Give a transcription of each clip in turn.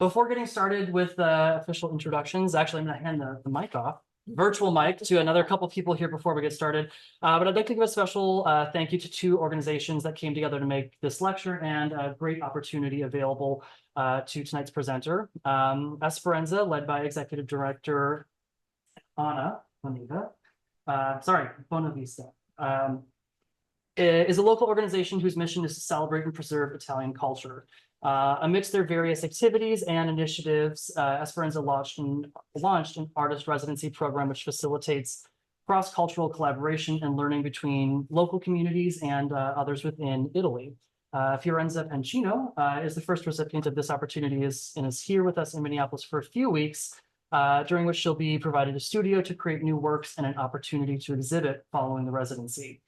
Before getting started with official introductions, actually, I'm going to hand the mic off, virtual mic, to another couple people here before we get started. But I'd like to give a special thank you to two organizations that came together to make this lecture and a great opportunity available to tonight's presenter. Esperienza, led by Executive Director Anna Bonavista. Is a local organization whose mission is to celebrate and preserve Italian culture. Amidst their various activities and initiatives, Esperienza launched an artist residency program which facilitates cross-cultural collaboration and learning between local communities and others within Italy. Fiorenza Pancino is the first recipient of this opportunity and is here with us in Minneapolis for a few weeks, during which she'll be provided a studio to create new works and an opportunity to exhibit following the residency.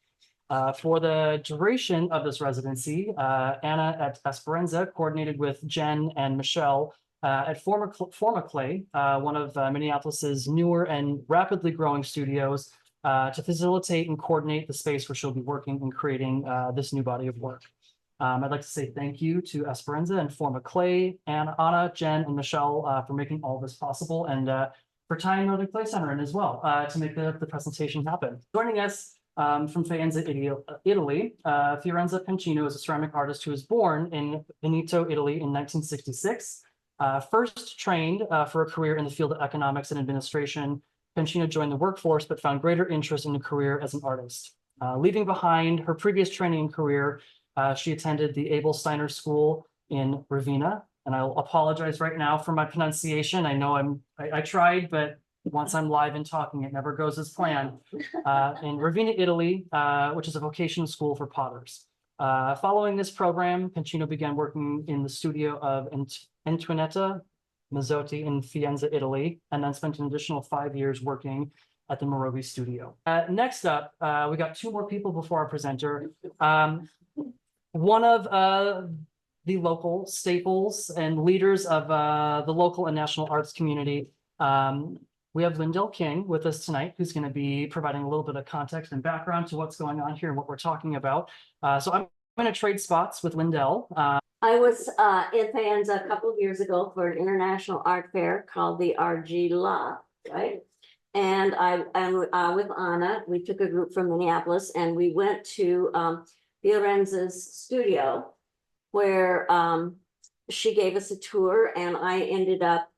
For the duration of this residency, Anna at Esperienza coordinated with Jen and Michelle at Forma Clay, one of Minneapolis's newer and rapidly growing studios, to facilitate and coordinate the space where she'll be working and creating this new body of work. I'd like to say thank you to Esperienza and Forma Clay, and Anna, Jen, and Michelle for making all this possible, and for tying Northern Clay Center in as well to make the presentation happen. Joining us from Faenza, Italy, Fiorenza Pancino is a ceramic artist who was born in Veneto, Italy in 1966. First trained for a career in the field of economics and administration, Pancino joined the workforce but found greater interest in a career as an artist. Leaving behind her previous training and career, she attended the Abel Steiner School in Ravenna, and I'll apologize right now for my pronunciation. I know I tried, but once I'm live and talking, it never goes as planned. In Ravenna, Italy, which is a vocational school for potters. Following this program, Pancino began working in the studio of Antoinetta Mazzotti in Faenza, Italy, and then spent an additional 5 years working at the Morovi studio. Next up, we got two more people before our presenter. One of the local staples and leaders of the local and national arts community. We have Lindell King with us tonight, who's going to be providing a little bit of context and background to what's going on here and what we're talking about. So I'm going to trade spots with Lindell. I was in Faenza a couple of years ago for an international art fair called the Argila, right? And I'm with Anna. We took a group from Minneapolis and we went to Fiorenza's studio where she gave us a tour, and I ended up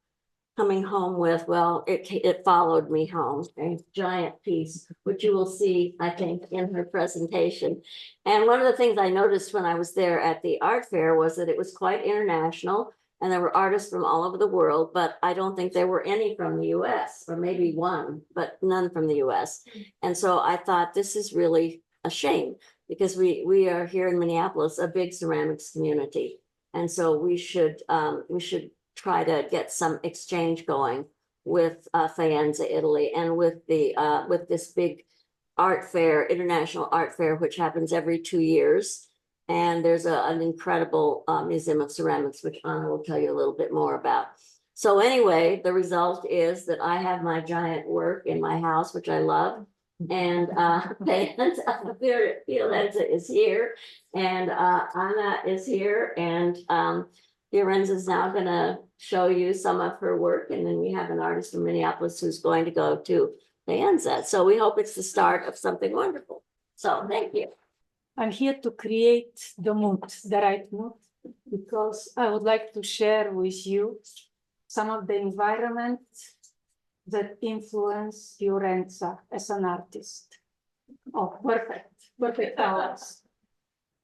coming home with, well, it followed me home, a giant piece, which you will see, I think, in her presentation. And one of the things I noticed when I was there at the art fair was that it was quite international, and there were artists from all over the world, but I don't think there were any from the US, or maybe one, but none from the US. And so I thought, this is really a shame, because we are here in Minneapolis, a big ceramics community. And so we should try to get some exchange going with Faenza, Italy, and with this big art fair, international art fair, which happens every 2 years. And there's an incredible museum of ceramics, which Anna will tell you a little bit more about. So anyway, the result is that I have my giant work in my house, which I love. And Fiorenza is here, and Anna is here, and Fiorenza is now going to show you some of her work, and then we have an artist from Minneapolis who's going to go to Faenza. So we hope it's the start of something wonderful. So thank you. I'm here to create the mood, the right mood, because I would like to share with you some of the environment that influence Fiorenza as an artist. Oh, perfect hours.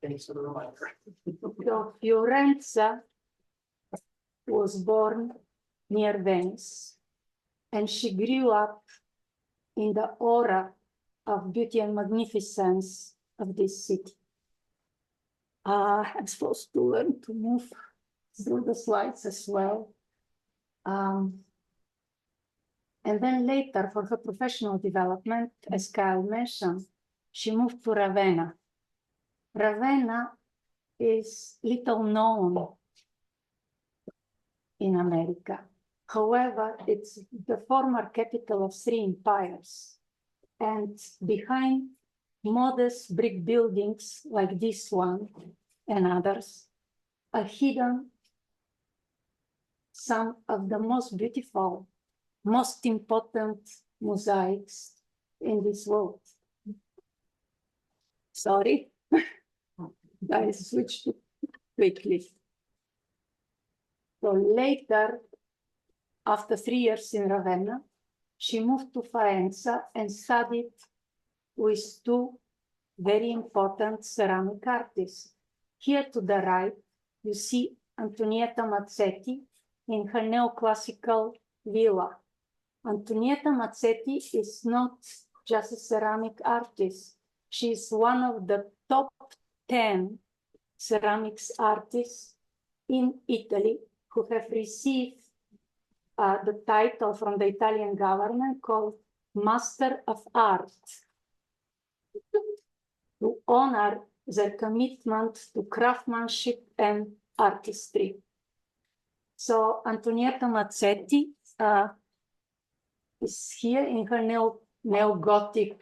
Thanks for the reminder. So Fiorenza was born near Venice, and she grew up in the aura of beauty and magnificence of this city. I'm supposed to learn to move through the slides as well. And then later, for her professional development, as Kyle mentioned, she moved to Ravenna. Ravenna is little known in America. However, it's the former capital of 3 empires. And behind modest brick buildings like this one and others are hidden some of the most beautiful, most important mosaics in this world. Sorry, I switched it quickly. So later, after 3 years in Ravenna, she moved to Faenza and studied with two very important ceramic artists. Here to the right, you see Antonietta Mazzetti in her neoclassical villa. Antonietta Mazzetti is not just a ceramic artist. She's one of the top 10 ceramics artists in Italy who have received the title from the Italian government called Master of Art to honor their commitment to craftsmanship and artistry. So Antonietta Mazzetti is here in her neo-Gothic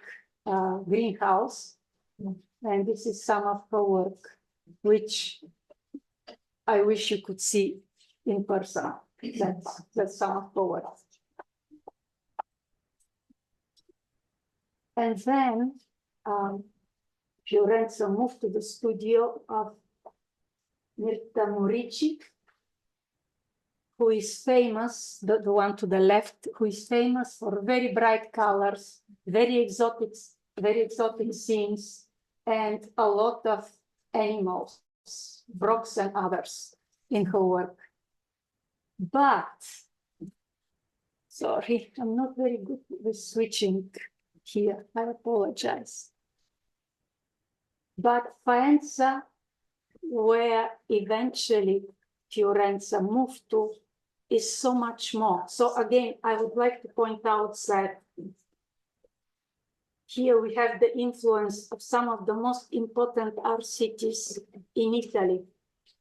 greenhouse. And this is some of her work, which I wish you could see in person. That's some of her work. And then Fiorenza moved to the studio of Mirta Morici, who is famous, the one to the left, who is famous for very bright colors, very exotic scenes, and a lot of animals, frogs and others in her work. But, sorry, I'm not very good with switching here, I apologize. But Faenza, where eventually Fiorenza moved to, is so much more. So again, I would like to point out that here we have the influence of some of the most important art cities in Italy: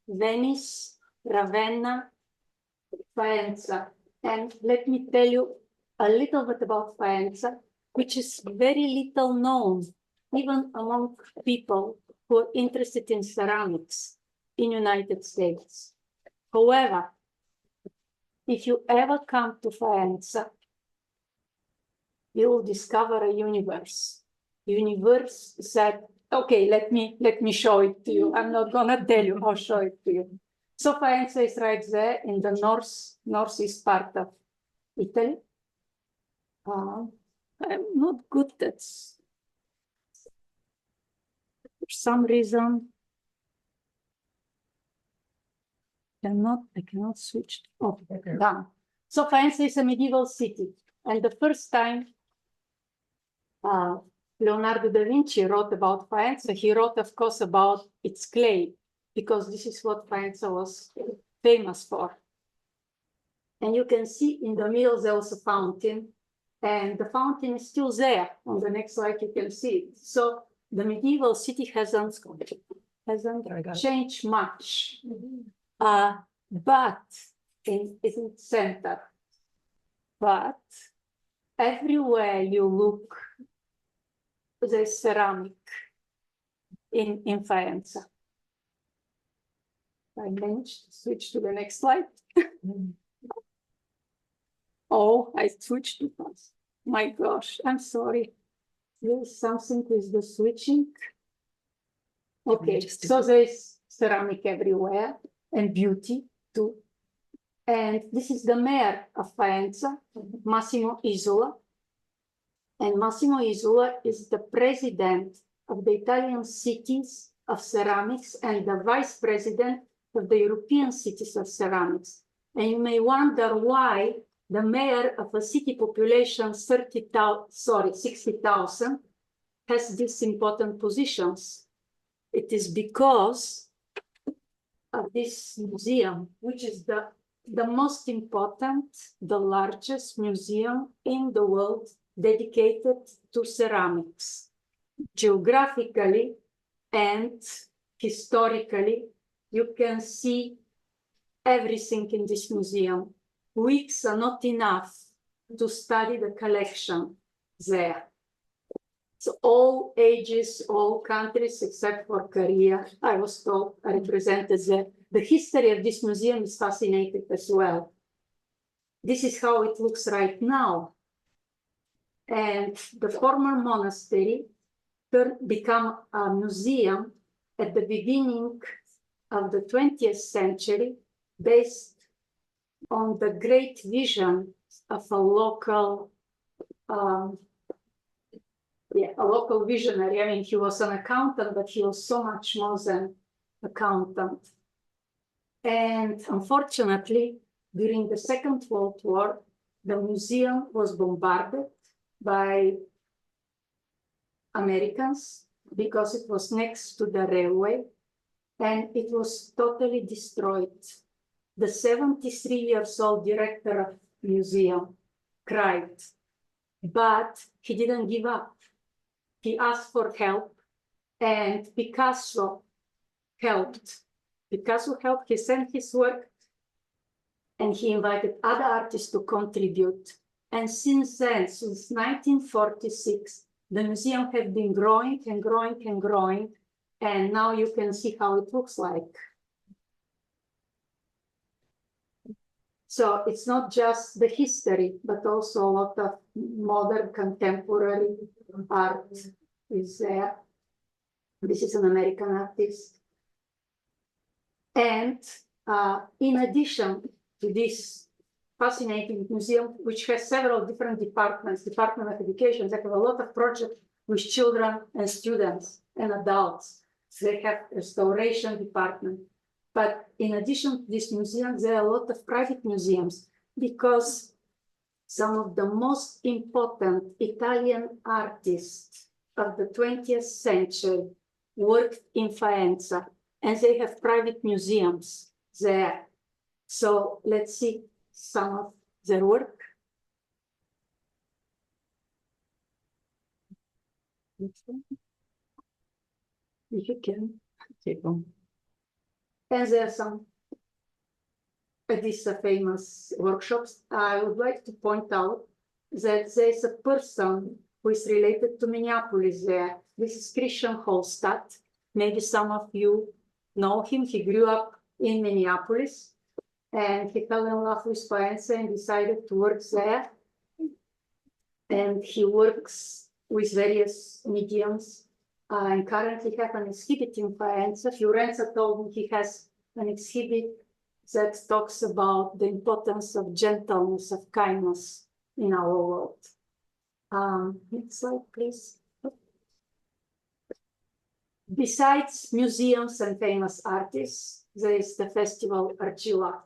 Venice, Ravenna, Faenza. And let me tell you a little bit about Faenza, which is very little known, even among people who are interested in ceramics in the United States. However, if you ever come to Faenza, you will discover a universe that, okay, let me show it to you. I'm not gonna tell you, I'll show it to you. So Faenza is right there in the northeast part of Italy. I'm not good at, for some reason, I cannot switch. Oh, done. So Faenza is a medieval city. And the first time Leonardo da Vinci wrote about Faenza, he wrote, of course, about its clay, because this is what Faenza was famous for. And you can see in the middle there was a fountain, and the fountain is still there. On the next slide, you can see it. So the medieval city hasn't changed much. But in its center. But everywhere you look, there's ceramic in Faenza. I managed to switch to the next slide. Oh, I switched too fast. My gosh, I'm sorry. There's something with the switching. Okay, so there's ceramic everywhere and beauty too. And this is the mayor of Faenza, Massimo Isola. And Massimo Isola is the president of the Italian Cities of Ceramics and the vice president of the European Cities of Ceramics. And you may wonder why the mayor of a city population 60,000 has these important positions. It is because of this museum, which is the most important, the largest museum in the world dedicated to ceramics. Geographically and historically, you can see everything in this museum. Weeks are not enough to study the collection there. So all ages, all countries, except for Korea, I was told, are represented there. The history of this museum is fascinating as well. this is how it looks right now. And the former monastery become a museum at the beginning of the 20th century, based on the great vision of a local visionary. I mean, he was an accountant, but he was so much more than accountant. And unfortunately, during the Second World War, the museum was bombarded by Americans because it was next to the railway, and it was totally destroyed. The 73-year-old director of the museum cried, but he didn't give up. He asked for help, and Picasso helped. Picasso helped, he sent his work, and he invited other artists to contribute. And since then, since 1946, the museum has been growing and growing and growing, and now you can see how it looks like. So it's not just the history, but also a lot of modern contemporary art is there. This is an American artist. And in addition to this fascinating museum, which has several different departments, Department of Education, they have a lot of projects with children and students and adults. So they have restoration department. But in addition to this museum, there are a lot of private museums, because some of the most important Italian artists of the 20th century worked in Faenza, and they have private museums there. So let's see some of their work. If you can, take on. And there are some, these are famous workshops. I would like to point out that there's a person who is related to Minneapolis there. This is Christian Holstadt. Maybe some of you know him. He grew up in Minneapolis, and he fell in love with Faenza and decided to work there. And he works with various mediums, and currently have an exhibit in Faenza. Fiorenza told me he has an exhibit that talks about the importance of gentleness, of kindness in our world. Next slide, please. Besides museums and famous artists, there is the festival Argilla.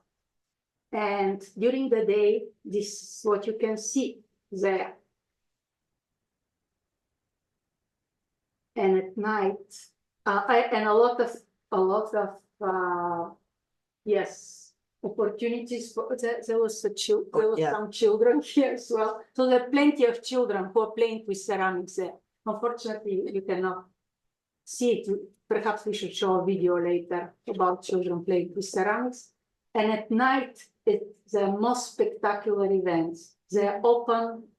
And during the day, this is what you can see there. And at night, and a lot of yes, opportunities for there was some children here as well. So there are plenty of children who are playing with ceramics there. Unfortunately, you cannot see it. Perhaps we should show a video later about children playing with ceramics. And at night, it's the most spectacular events. They're open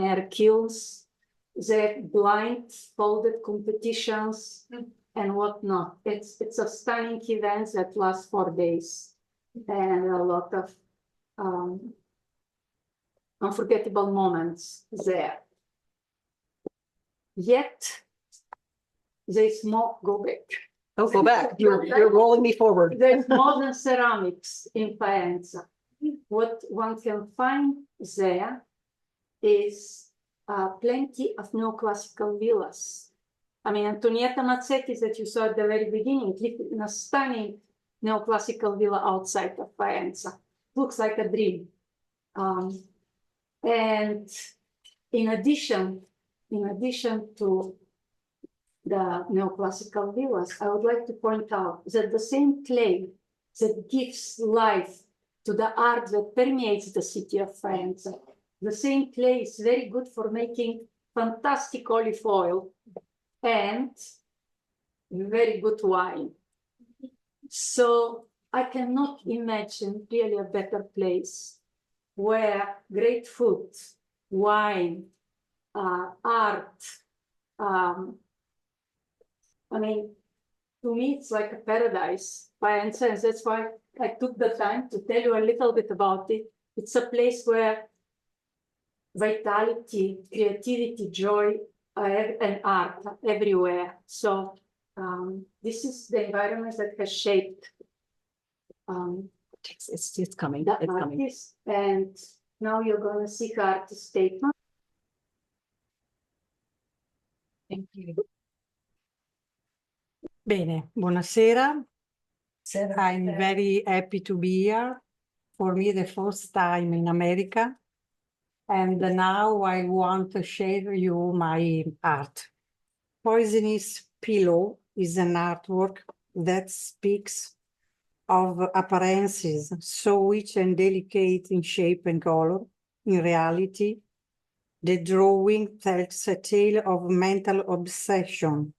air kilns, they're blindfolded competitions and whatnot. It's a stunning event that lasts 4 days, and a lot of unforgettable moments there. Yet there's more. Go back. Oh, go back. You're rolling me forward. There's more than ceramics in Faenza. What one can find there is plenty of neoclassical villas. I mean, Antonietta Mazzetti that you saw at the very beginning lived in a stunning neoclassical villa outside of Faenza. Looks like a dream. And in addition to the neoclassical villas, I would like to point out that the same clay that gives life to the art that permeates the city of Faenza, the same clay is very good for making fantastic olive oil and very good wine. So I cannot imagine really a better place where great food, wine, art, I mean, to me, it's like a paradise, Faenza, and that's why I took the time to tell you a little bit about it, It's a place where vitality, creativity, joy, and art are everywhere. So this is the environment that has shaped It's coming. the It's coming. artist. And now you're going to see her artist statement. Thank you. Bene, buonasera. I'm very happy to be here. For me, the first time in America. And now I want to share you my art. Poisonous Pillow is an artwork that speaks of appearances so rich and delicate in shape and color. In reality, the drawing tells a tale of mental obsession,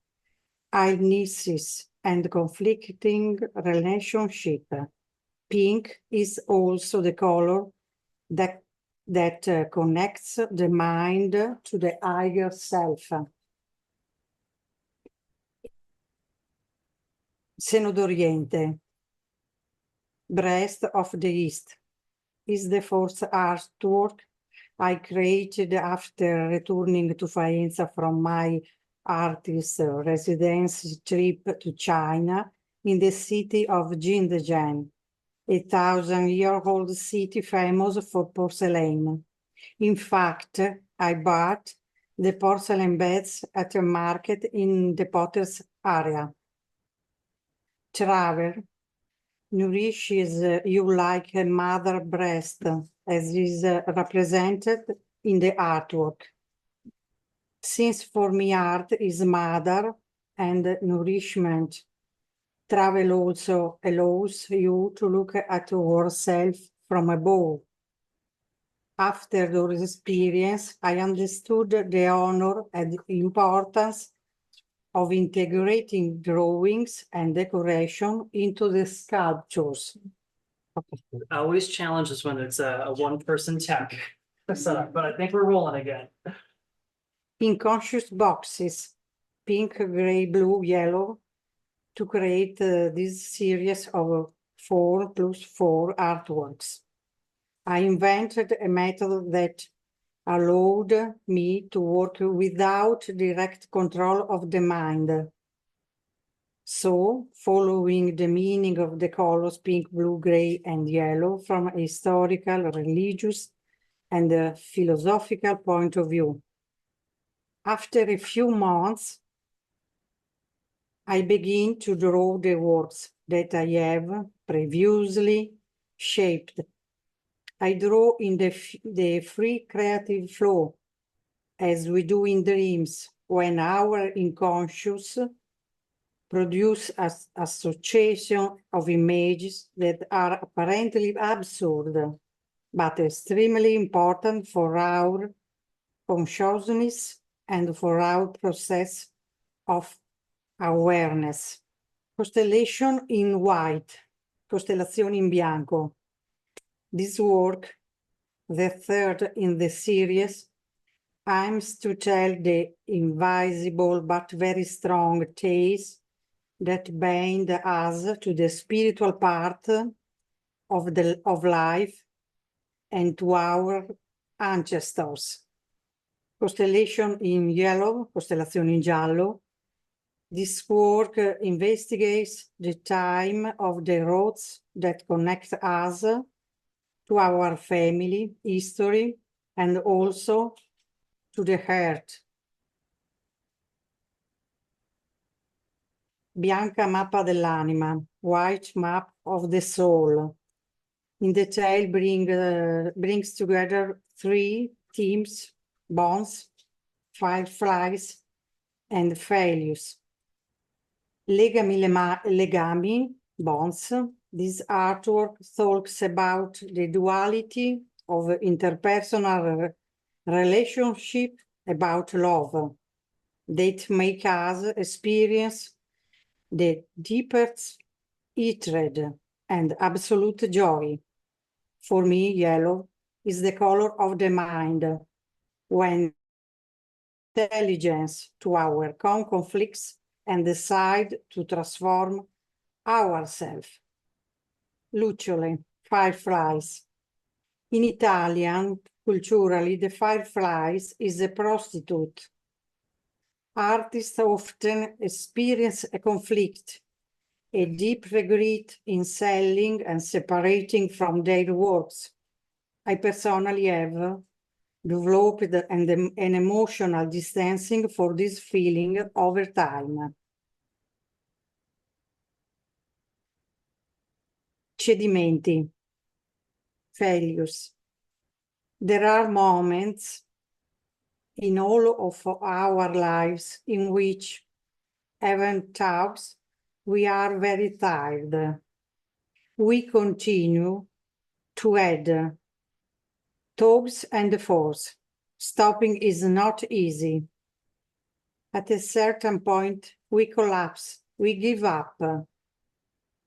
illnesses, and conflicting relationship. Pink is also the color that connects the mind to the higher self. Seno d'Oriente, Breast of the East, is the first artwork I created after returning to Faenza from my artist residency trip to China in the city of Jingdezhen, a 1,000-year-old city famous for porcelain. In fact, I bought the porcelain beds at a market in the Potter's area. Travel nourishes you like a mother breast, as is represented in the artwork. Since for me art is mother and nourishment, travel also allows you to look at yourself from above. After those experience, I understood the honor and importance of integrating drawings and decoration into the sculptures. I always challenge us when it's a one-person tech setup, but I think we're rolling again. In conscious boxes, pink, gray, blue, yellow, to create this series of 4+4 artworks. I invented a method that allowed me to work without direct control of the mind. So, following the meaning of the colors pink, blue, gray, and yellow from a historical, religious, and a philosophical point of view. After a few months, I begin to draw the works that I have previously shaped. I draw in the free creative flow, as we do in dreams, when our unconscious produce association of images that are apparently absurd, but extremely important for our consciousness and for our process of awareness. Constellation in white, costellazioni in bianco. This work, the third in the series, aims to tell the invisible but very strong tales that bind us to the spiritual part of life and to our ancestors. Constellation in yellow, costellazione in giallo. This work investigates the time of the roads that connect us to our family history and also to the heart. Bianca mappa dell'anima, white map of the soul. In detail brings together 3 themes, bonds, fireflies, and failures. Legami, bonds. This artwork talks about the duality of interpersonal relationship, about love, that make us experience the deepest hatred and absolute joy. For me, yellow is the color of the mind, when intelligence to our conflicts and decide to transform ourselves. Lucciole, fireflies. In Italian, culturally, the fireflies is a prostitute. Artists often experience a conflict, a deep regret in selling and separating from their works. I personally have developed an emotional distancing for this feeling over time. Cedimenti, failures. There are moments in all of our lives in which, even talks, we are very tired. We continue to add talks and force. Stopping is not easy. At a certain point, we collapse, we give up.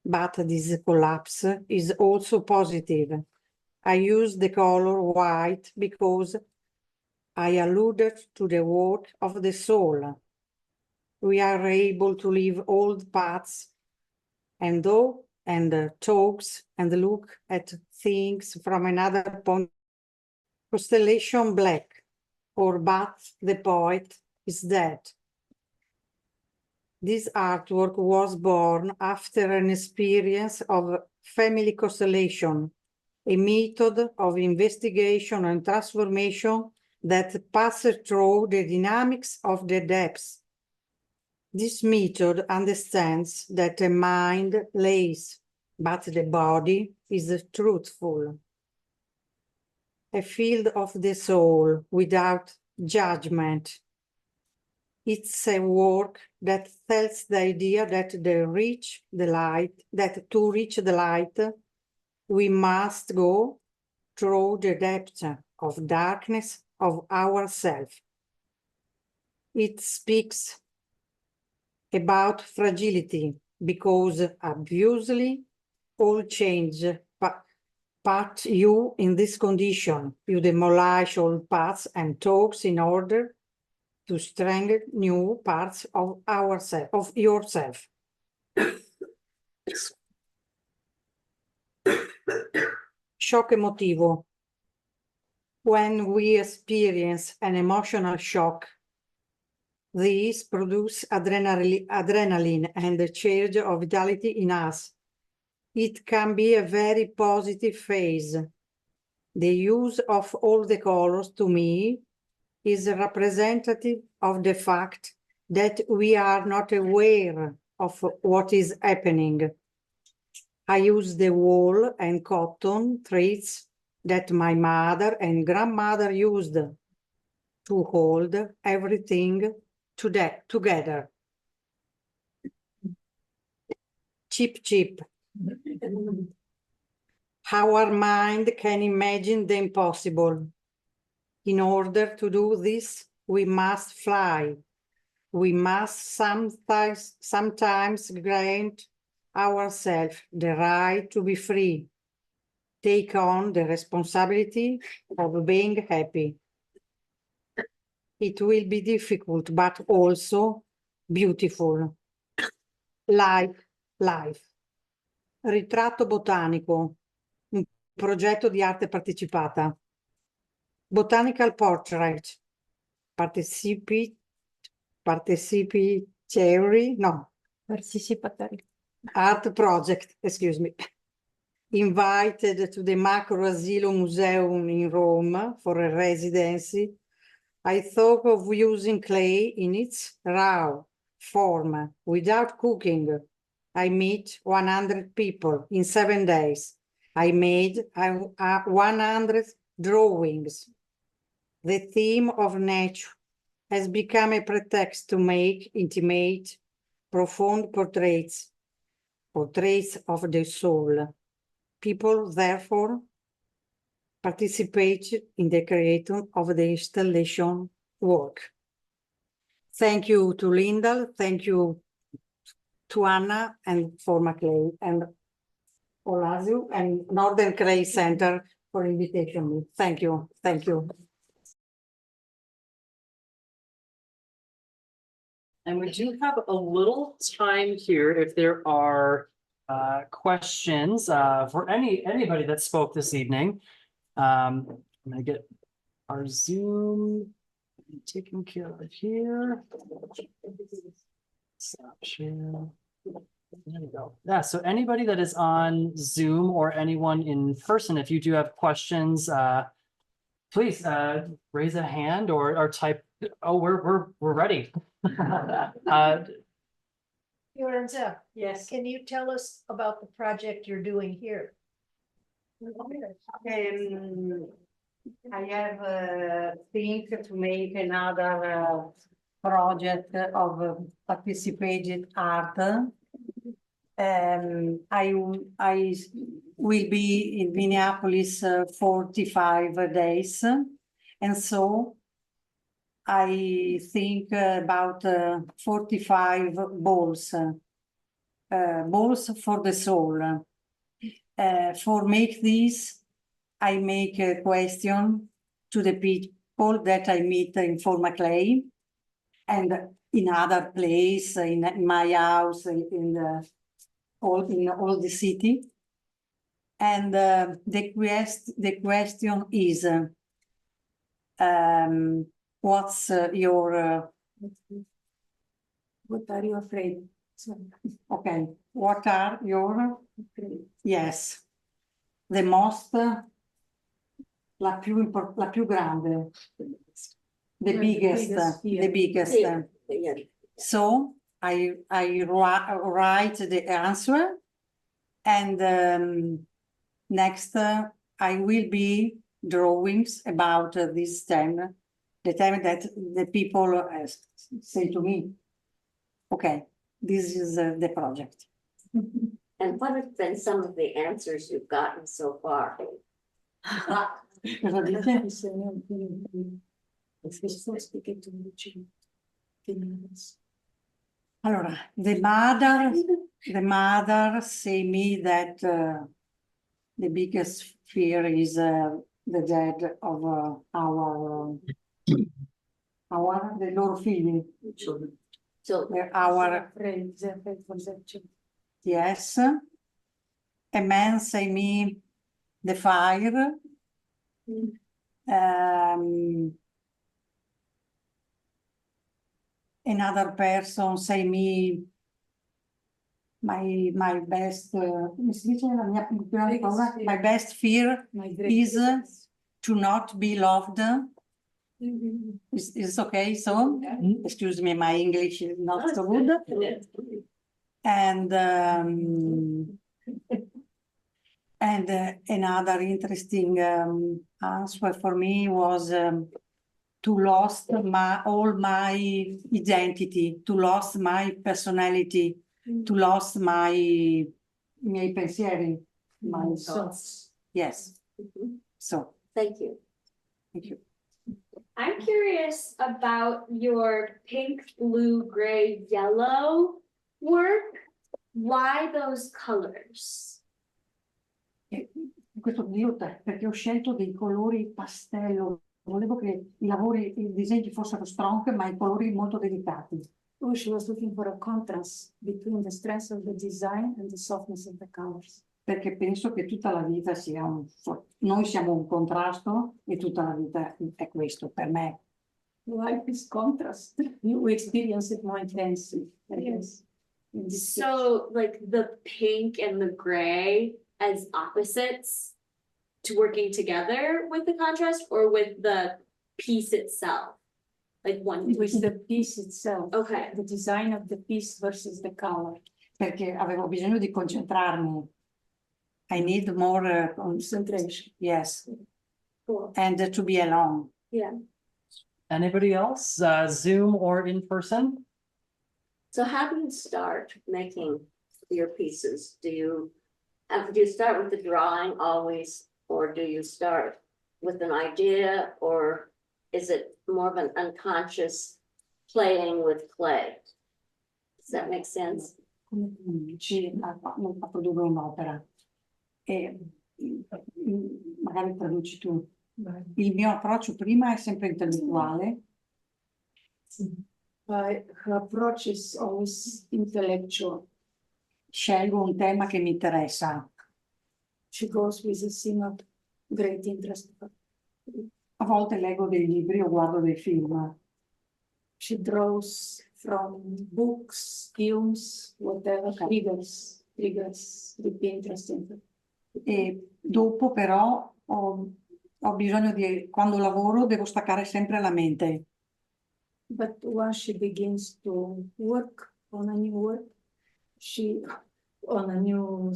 But this collapse is also positive. I use the color white because I alluded to the work of the soul. We are able to leave old paths and talks and look at things from another point. Constellation Black, or But the Poet is Dead. This artwork was born after an experience of family constellation, a method of investigation and transformation that passes through the dynamics of the depths. This method understands that the mind lies, but the body is truthful. A field of the soul without judgment. It's a work that tells the idea that to reach the light, we must go through the depths of darkness of ourselves. It speaks about fragility because obviously all change, but you in this condition, you demolish all paths and talks in order to strengthen new parts of ourselves, of yourself. Shock emotivo. When we experience an emotional shock, these produce adrenaline and a surge of vitality in us. It can be a very positive phase. The use of all the colors to me is representative of the fact that we are not aware of what is happening. I use the wool and cotton threads that my mother and grandmother used to hold everything together. Cheap. Our mind can imagine the impossible. In order to do this, we must fly. We must sometimes grant ourselves the right to be free, take on the responsibility of being happy. It will be difficult, but also beautiful. Like life. Ritratto botanico, un progetto di arte partecipata. Botanical portrait, participatory, no. Participatory. Art project, excuse me. Invited to the Macro Asilo Museum in Rome for a residency, I thought of using clay in its raw form, without cooking. I met 100 people in 7 days. I made 100 drawings. The theme of nature has become a pretext to make intimate, profound portraits of the soul. People, therefore, participate in the creation of the installation work. Thank you to Linda, thank you to Anna and Forma Clay and Olasio and Northern Clay Center for inviting me. Thank you. And we do have a little time here if there are questions for anybody that spoke this evening. I'm gonna get our Zoom taken care of here. Stop share. There we go. Yeah, so anybody that is on Zoom or anyone in person, if you do have questions, please raise a hand or type. Oh, we're ready. Fiorenza, Yes. can you tell us about the project you're doing here? I have think to make another project of participated art. I will be in Minneapolis 45 days, and so I think about 45 balls, balls for the soul. For make this, I make a question to the people that I meet in Forma Clay and in other place, in my house, in all the city. And the question is, what's your What are you afraid? okay? What are your yes? The most la più grande, the biggest, the biggest. Yeah. So I write the answer, and next I will be drawings about this time, the time that the people say to me, okay, this is the project. And what have been some of the answers you've gotten so far? Cosa dice? Allora, the mother say me that the biggest fear is the death of the loro figli, So, our yes. A man say me the fire. Another person say me my best come si dice la mia principale paura? My best fear is to not be loved. Is okay, so excuse me, my English is not so good. And another interesting answer for me was to lost all my identity, to lost my personality, to lost my miei pensieri, my thoughts. Yes. So Thank you. thank you. I'm curious about your pink, blue, gray, yellow work. Why those colors? Questo perché ho scelto dei colori pastello. Volevo che i disegni fossero strong, ma i colori molto delicati. Oh, she was looking for a contrast between the strength of the design and the softness of the colors. Perché penso che tutta la vita sia noi siamo un contrasto e tutta la vita è questo per me. Life is contrast. You experience it more intensely, I guess. So, like the pink and the gray as opposites to working together with the contrast, or with the piece itself? Like one. With the piece itself. Okay. The design of the piece versus the color. Perché avevo bisogno di concentrarmi. I need more Concentration. yes, Cool. and to be alone. Yeah. Anybody else, Zoom or in person? So how do you start making your pieces? Do you start with the drawing always, or do you start with an idea, or is it more of an unconscious playing with clay? Does that make sense? Come dici a produrre un'opera e magari traduci tu. Il mio approccio prima è sempre intellettuale. Her approach is always intellectual. Scelgo un tema che mi interessa. She goes with a theme great interest. A volte leggo dei libri o guardo dei film. She draws from books, films, whatever triggers deep interest in her. E dopo però ho bisogno di, quando lavoro, devo staccare sempre la mente. But once she begins to work on a new work, on a new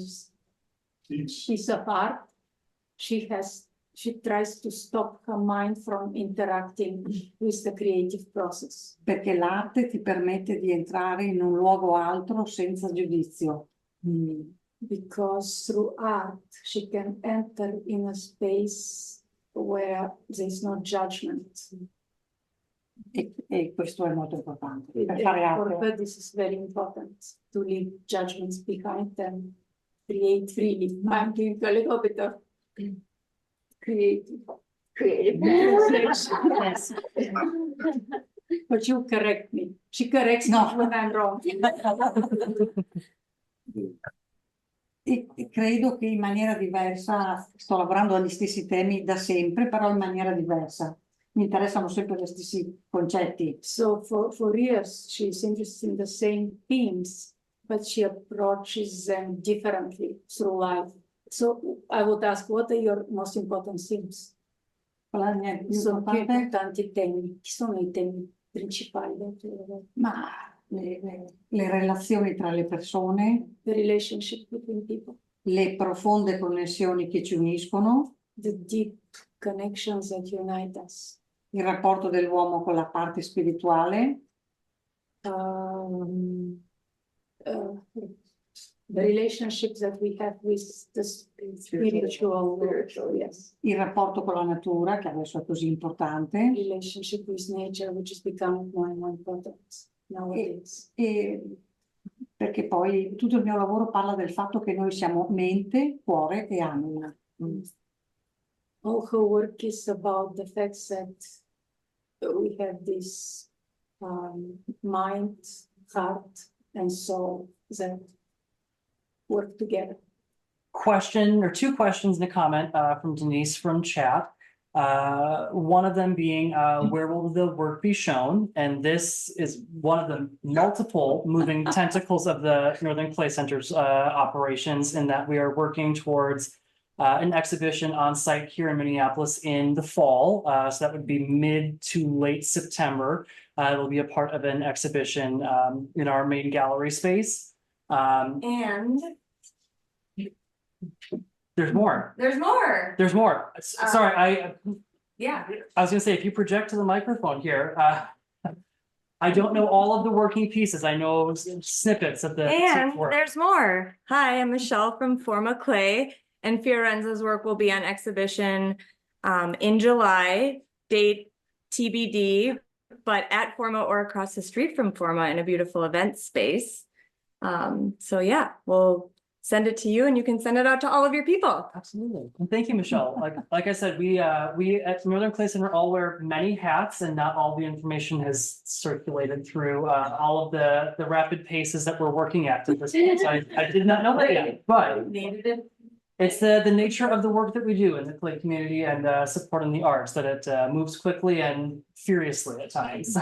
piece of art, she tries to stop her mind from interacting with the creative process. Perché l'arte ti permette di entrare in un luogo altro senza giudizio. Because through art, she can enter in a space where there's no judgment. E questo è molto importante. Per And fare for arte her, this is very important, to leave judgments behind and create freely. I'm doing a little bit of creative. Yes. But you correct me. She corrects me No. when I'm wrong. e credo che in maniera diversa, sto lavorando agli stessi temi da sempre, però in maniera diversa. Mi interessano sempre gli stessi concetti. So for years, she's interested in the same themes, but she approaches them differently through life. So I would ask, what are your most important themes? Qual è la mia più Sono più importante? importanti temi. Chi sono i temi principali del tuo lavoro? Ma le relazioni tra le persone, The relationship between people, le profonde connessioni che ci uniscono, the deep connections that unite us. il rapporto dell'uomo con la parte spirituale, The relationships that we have with the spiritual world, yes. il rapporto con la natura, che adesso è così importante, Relationship with nature, which is becoming more and more important nowadays. e perché poi tutto il mio lavoro parla del fatto che noi siamo mente, cuore e anima. All her work is about the fact that we have this mind, heart, and soul that work together. Question or two questions and a comment from Denise from chat. One of them being, where will the work be shown? And this is one of the multiple moving tentacles of the Northern Clay Center's operations, in that we are working towards an exhibition on site here in Minneapolis in the fall. So that would be mid to late September. It'll be a part of an exhibition in our main gallery space. And There's more. there's more. There's more. Sorry, Yeah. I was gonna say, if you project to the microphone here, I don't know all of the working pieces. I know snippets of the And work. there's more. Hi, I'm Michelle from Forma Clay, and Fiorenza's work will be on exhibition in July, date TBD, but at Forma or across the street from Forma in a beautiful event space. So yeah, we'll send it to you and you can send it out to all of your people. Absolutely. And thank you, Michelle. Like I said, we at Northern Clay Center all wear many hats, and not all the information has circulated through all of the rapid paces that we're working at this point. So I did not know that yet, but Needed it. it's the nature of the work that we do in the Clay community and supporting the arts, that it moves quickly and furiously at times.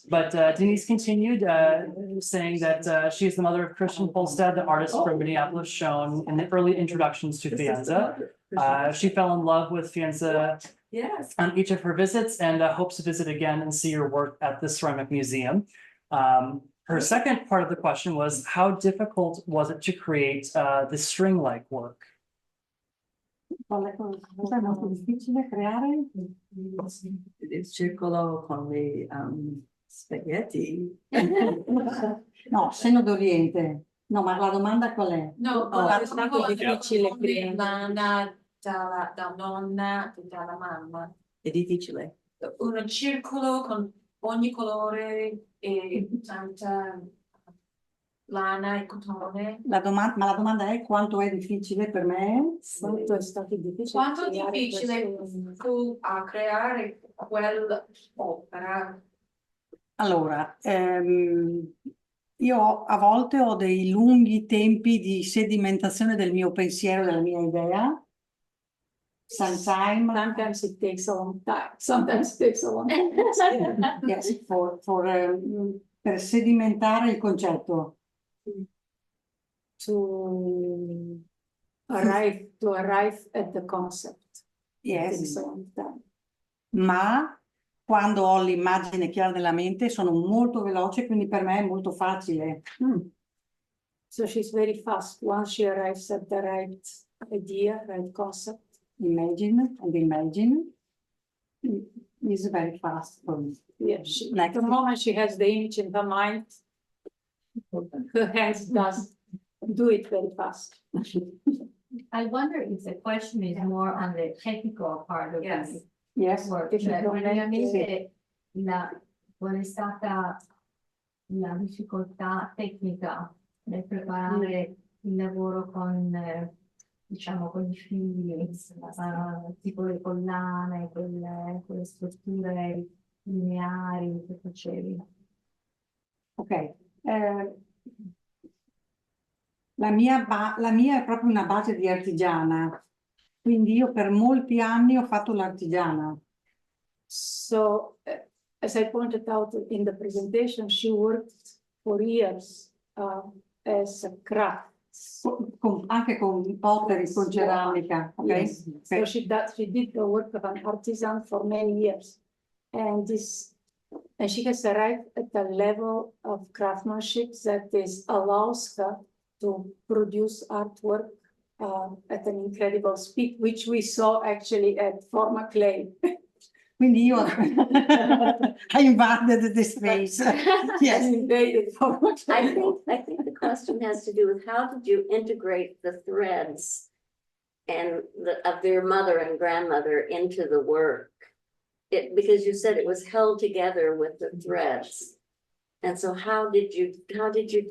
But Denise continued saying that she is the mother of Christian Polstad, the artist from Minneapolis shown in the early introductions to Faenza. She fell in love with Faenza Yes. on each of her visits and hopes to visit again and see your work at the Ceramic Museum. Her second part of the question was, how difficult was it to create the string-like work? Cosa è molto difficile creare? Il circolo con le spaghetti. No, seno d'Oriente. No, ma la domanda qual è? No, Oh, è stato difficile difficile lana da nonna e dalla mamma. È difficile. Un circolo con ogni colore e tanta lana e cotone. ma la domanda è quanto è difficile per me? Quanto è stato difficile Quanto è creare difficile questo- fu a creare quell'opera? Allora, io a volte ho dei lunghi tempi di sedimentazione del mio pensiero, della mia idea, Sometimes it takes a long time, sometimes it takes a long time. Yes, per sedimentare il concetto. To arrive at the concept. It takes Yes. a long time. Ma quando ho l'immagine chiara nella mente sono molto veloce, quindi per me è molto facile. So she's very fast once she arrives at the right idea, right concept. Imagine is very fast for me. Yeah, the moment she has the image in her mind, her hands does do it very fast. I wonder if the question is more on the technical part of Yes. the Yes. work. Technical Cioè, praticamente sì. qual è stata la difficoltà tecnica nel preparare il lavoro con, diciamo, con i fili, tipo le collane, quelle strutture lineari che facevi. Ok. La mia è proprio una base di artigiana, quindi io per molti anni ho fatto l'artigiana. So, as I pointed out in the presentation, she worked for years as a craft. Anche con pottery, con ceramica, ok? Yes. So she did the work of an artisan for many years. And she has arrived at a level of craftsmanship that allows her to produce artwork at an incredible speed, which we saw actually at Forma Clay. Quindi io I invaded the space. Yes. Invaded Forma Clay. I think the question has to do with how did you integrate the threads of their mother and grandmother into the work? Because you said it was held together with the threads. And so how did you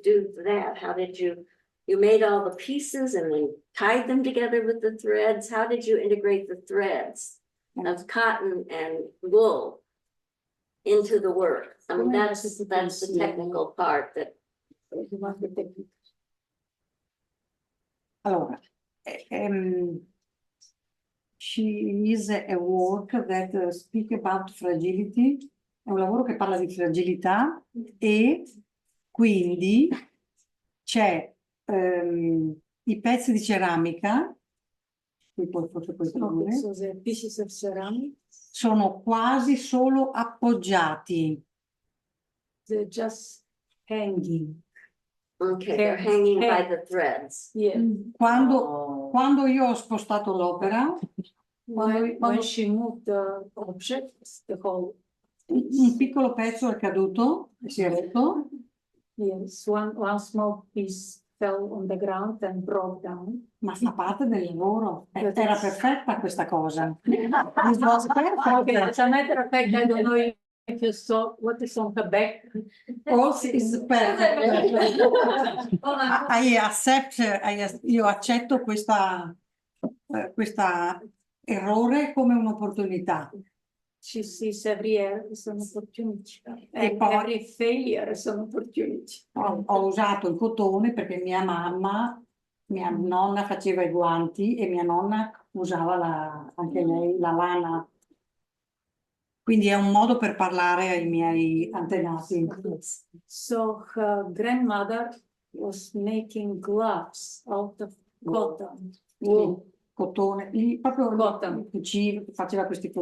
do that? How did you made all the pieces and then tied them together with the threads? How did you integrate the threads of cotton and wool into the work? I mean, that's the technical part that. Allora, she is a work that speak about fragility, è un lavoro che parla di fragilità e quindi c'è i pezzi di ceramica, forse puoi tradurre, So the pieces of ceramic, sono quasi solo appoggiati. they're just hanging. Okay, they're hanging by the threads. Yeah. Quando io ho spostato l'opera, When she moved the objects, the whole. un piccolo pezzo è caduto, si è rotto. Yes, one small piece fell on the ground and broke down. Ma fa parte del lavoro. Era perfetta questa cosa. Okay, as a matter of fact, I don't know if you saw what is on her back. Also is perfect. Io accetto questa errore come un'opportunità. She sees every error as an opportunity. And poi- every failure as an opportunity. Ho usato il cotone perché mia nonna faceva i guanti e mia nonna usava anche lei la lana. Quindi è un modo per parlare ai miei antenati. So her grandmother was making gloves out of cotton, wool. Cotone, proprio Cotton. faceva questi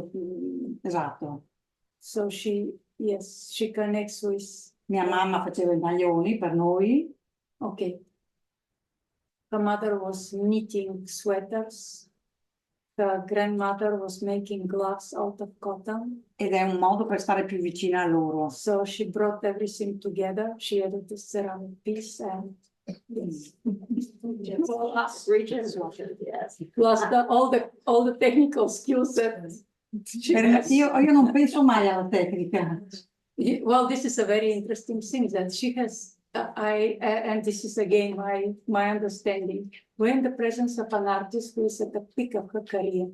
esatto. So she connects with. Mia mamma faceva i maglioni per noi. Okay. Her mother was knitting sweaters. Her grandmother was making gloves out of cotton. Ed è un modo per stare più vicina a loro. So she brought everything together. She added the ceramic piece and yes. Yes. Plus all the technical skills that she has. Io non penso mai alla tecnica. Well, this is a very interesting thing that she has. And this is again my understanding. We're in the presence of an artist who is at the peak of her career.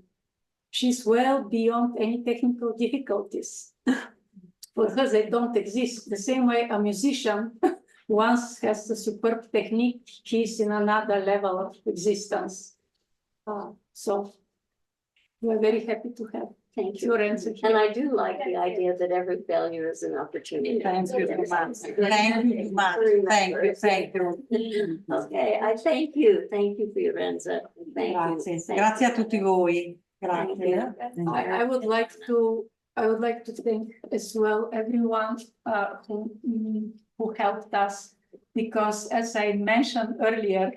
She's well beyond any technical difficulties. For her, they don't exist. The same way a musician once has a superb technique, he's in another level of existence. So We are very happy to have Thank you. Fiorenza And here. I do like the idea that every failure is an opportunity. Thank you Yes. so much. Good Thank you so much. Thank you, thank you. Okay, I thank you. Thank you, Fiorenza. Thank you. Grazie, Thank grazie a you. tutti voi. Thank Grazie. you. I would like to, thank as well everyone who helped us, because as I mentioned earlier,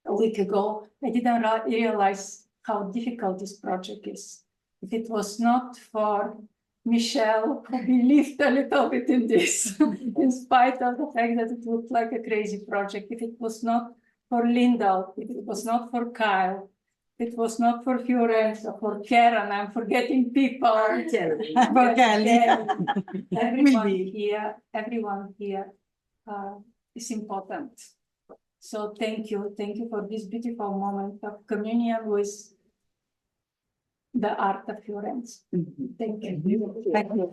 a week ago, I didn't realize how difficult this project is. If it was not for Michelle, who believed a little bit in this, in spite of the fact that it looked like a crazy project, if it was not for Linda, if it was not for Kyle, if it was not for Fiorenza, for Karen, I'm forgetting people. For Kelly. Everyone here is important. So thank you for this beautiful moment of communion with the art of Fiorenza. Thank you. Thank you.